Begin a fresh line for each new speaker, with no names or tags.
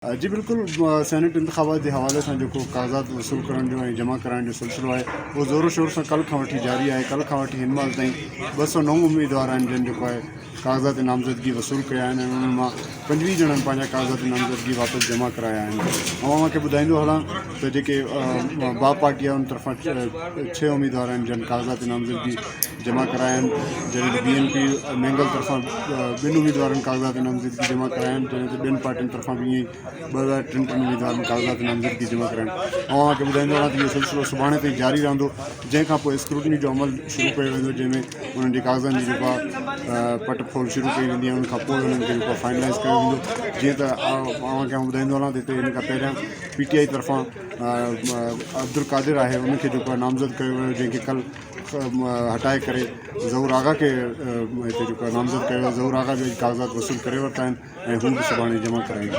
जी बिल्कुल सैनेट इंतखाबात के हवाले से जो कागजात वसूल करण जो जमा कराइण जो सिलसिलो है वो ज़ोर शोर से कल खां वठी जारी है। कल खां वठी हिन महिल ताईं 209 उम्मीदवार आहिनि जिन जेको आहे कागजात नामज़दगी वसूल कया आहिनि ऐं उन्हनि मां 25 ॼणनि पंहिंजा कागजात नामज़दगी वापसि जमा कराया आहिनि। ऐं अव्हांखे ॿुधाईंदो हलां त जेके बा पार्टी आहे उन तरफ़ां 6 उम्मीदवार आहिनि जिन कागजात नामज़दगी जमा कराया आहिनि। जॾहिं त BNP मैंगल तरफ़ां 2 उम्मीदवारनि कागजात नामज़दगी जमा कराया आहिनि। जॾहिं त ॿियनि पार्टियुनि तरफ़ां बि ईअं ई 2 उम्मीदवारनि कागजात नामज़दगी जमा कराइनि। ऐं अव्हांखे ॿुधाईंदो हलां त इहो सिलसिलो सुभाणे ताईं जारी रहंदो, जंहिंखां पोइ स्क्रूटनी जो अमल शुरू कयो वेंदो, जंहिंमें उन्हनि जे कागज़नि जी जेको आहे पट फोड़ शुरू कई वेंदी आहे। उनखां पोइ उन्हनि खे जेको फाइनलाइज़ कयो वेंदो। जीअं त अव्हांखे ॿुधाईंदो हलां त हिते हिन खां पहिरियां PTI तरफ़ां अब्दुल कादिर आहे, उनखे जेको आहे नामज़द कयो वियो, जंहिंखे कल हटाए करे ज़हूर आगा खे हिते जेको आहे नामज़द कयो वियो। ज़हूर आगा बि कागज़ात वसूल करे वरिता आहिनि ऐं हू बि सुभाणे जमा कराईंदा।